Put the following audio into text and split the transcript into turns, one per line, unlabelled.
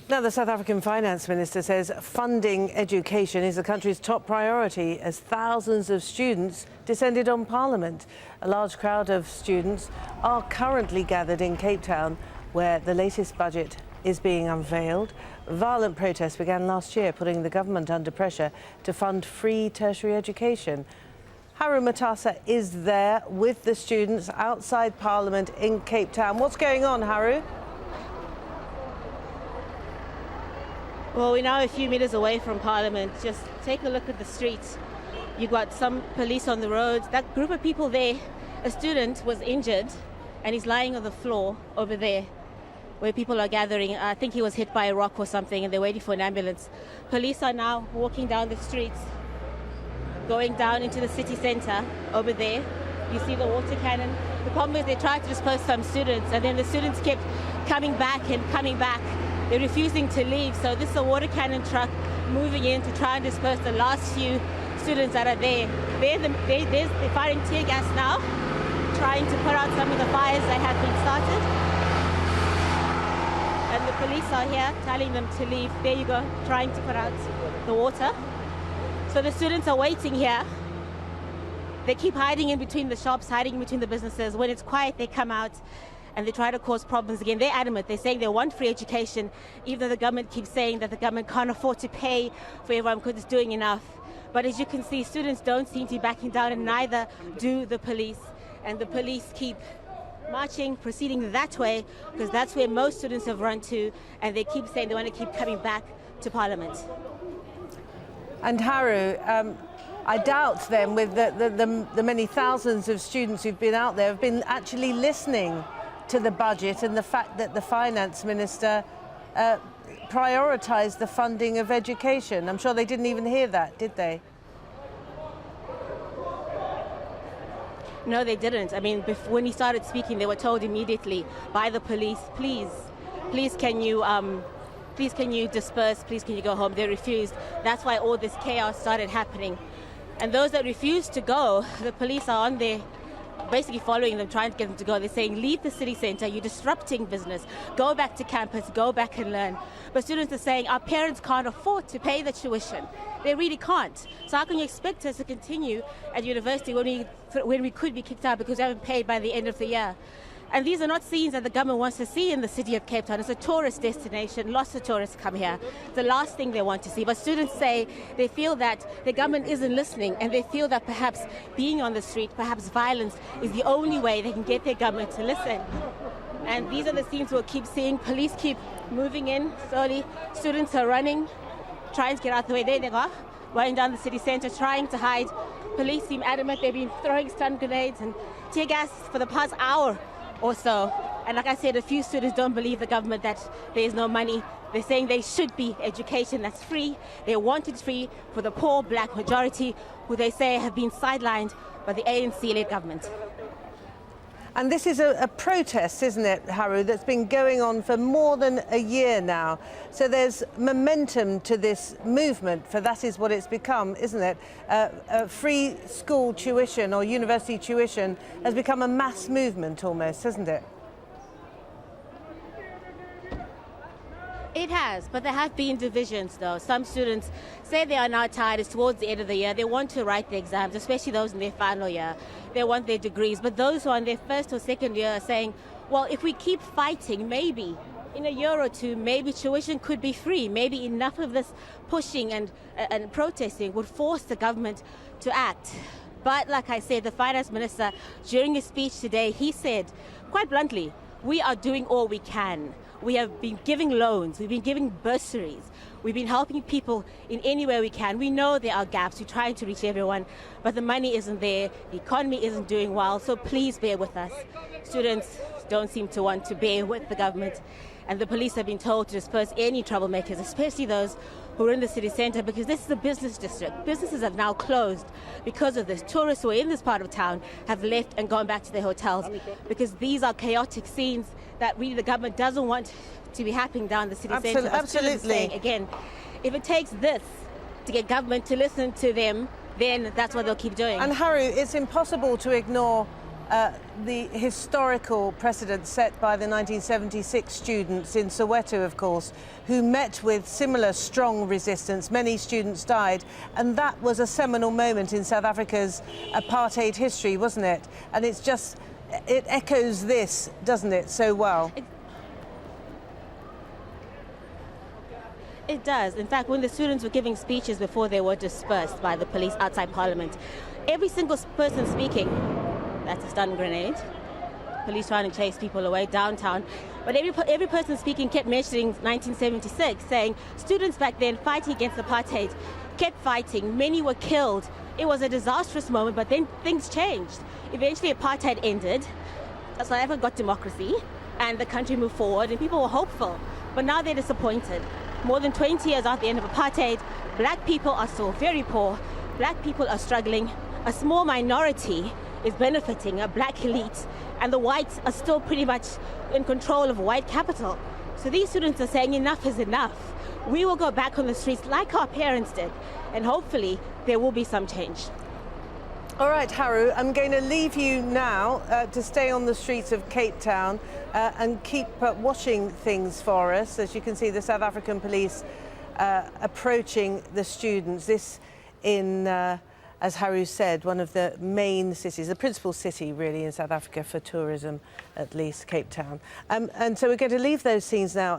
Now, the South African Finance Minister says funding education is the country's top priority as thousands of students descended on Parliament. A large crowd of students are currently gathered in Cape Town, where the latest budget is being unveiled. Violent protests began last year, putting the government under pressure to fund free tertiary education. Haru Mutasa is there with the students outside Parliament in Cape Town. What's going on, Haru?
Well, we're now a few meters away from Parliament. Just take a look at the streets. You've got some police on the roads. That group of people there, a student was injured and he's lying on the floor over there where people are gathering. I think he was hit by a rock or something and they're waiting for an ambulance. Police are now walking down the streets, going down into the city centre over there. You see the water cannon. The problem is they tried to disperse some students and then the students kept coming back and coming back. They're refusing to leave, so this is a water cannon truck moving in to try and disperse the last few students that are there. They're firing tear gas now, trying to put out some of the fires that have been started. And the police are here telling them to leave. There you go, trying to put out the water. So the students are waiting here. They keep hiding in between the shops, hiding in between the businesses. When it's quiet, they come out and they try to cause problems again. They're adamant. They're saying they want free education, even though the government keeps saying that the government can't afford to pay for everyone because it's doing enough. But as you can see, students don't seem to be backing down, and neither do the police. And the police keep marching, proceeding that way, because that's where most students have run to, and they keep saying they want to keep coming back to Parliament.
And Haru, I doubt then with the many thousands of students who've been out there have been actually listening to the budget and the fact that the finance minister prioritised the funding of education. I'm sure they didn't even hear that, did they?
No, they didn't. I mean, when he started speaking, they were told immediately by the police, please can you disperse, please can you go home? They refused. That's why all this chaos started happening. And those that refused to go, the police are on there basically following them, trying to get them to go. They're saying, leave the city centre, you're disrupting business, go back to campus, go back and learn. But students are saying, our parents can't afford to pay the tuition. They really can't. So how can you expect us to continue at university when we could be kicked out because we haven't paid by the end of the year? And these are not scenes that the government wants to see in the city of Cape Town. It's a tourist destination. Lots of tourists come here. It's the last thing they want to see. But students say they feel that the government isn't listening, and they feel that perhaps being on the street, perhaps violence, is the only way they can get their government to listen. And these are the scenes we'll keep seeing. Police keep moving in slowly. Students are running, trying to get out the way. There they go, running down the city centre, trying to hide. Police seem adamant. They've been throwing stun grenades and tear gas for the past hour or so. And like I said, a few students don't believe the government that there's no money. They're saying there should be education that's free. They want it free for the poor black majority, who they say have been sidelined by the ANC-led government.
And this is a protest, isn't it, Haru, that's been going on for more than a year now. So there's momentum to this movement, for that is what it's become, isn't it? Free school tuition or university tuition has become a mass movement almost, hasn't it?
It has, but there have been divisions, though. Some students say they are now tired. It's towards the end of the year. They want to write the exams, especially those in their final year. They want their degrees. But those who are in their first or second year are saying, well, if we keep fighting, maybe in a year or two, maybe tuition could be free. Maybe enough of this pushing and protesting would force the government to act. But like I said, the finance minister, during his speech today, he said, quite bluntly, we are doing all we can. We have been giving loans, we've been giving bursaries, we've been helping people in any way we can. We know there are gaps, we're trying to reach everyone, but the money isn't there, the economy isn't doing well, so please bear with us. Students don't seem to want to bear with the government, and the police have been told to disperse any troublemakers, especially those who are in the city centre, because this is a business district. Businesses have now closed because of this. Tourists who are in this part of town have left and gone back to their hotels because these are chaotic scenes that really the government doesn't want to be happening down the city centre.
Absolutely.
Saying, again, if it takes this to get government to listen to them, then that's what they'll keep doing.
And Haru, it's impossible to ignore the historical precedent set by the 1976 students in Soweto, of course, who met with similar strong resistance. Many students died, and that was a seminal moment in South Africa's apartheid history, wasn't it? And it's just, it echoes this, doesn't it, so well?
It does. In fact, when the students were giving speeches before they were dispersed by the police outside Parliament, every single person speaking, that's a stun grenade, police trying to chase people away downtown, but every person speaking kept mentioning 1976, saying students back then fighting against apartheid kept fighting, many were killed. It was a disastrous moment, but then things changed. Eventually apartheid ended, South Africa got democracy, and the country moved forward, and people were hopeful, but now they're disappointed. More than 20 years after the end of apartheid, black people are still very poor, black people are struggling, a small minority is benefiting, a black elite, and the whites are still pretty much in control of white capital. So these students are saying enough is enough. We will go back on the streets like our parents did, and hopefully there will be some change.
All right, Haru, I'm going to leave you now to stay on the streets of Cape Town and keep watching things for us. As you can see, the South African police approaching the students. This in, as Haru said, one of the main cities, the principal city really in South Africa for tourism, at least, Cape Town. And so we're going to leave those scenes now.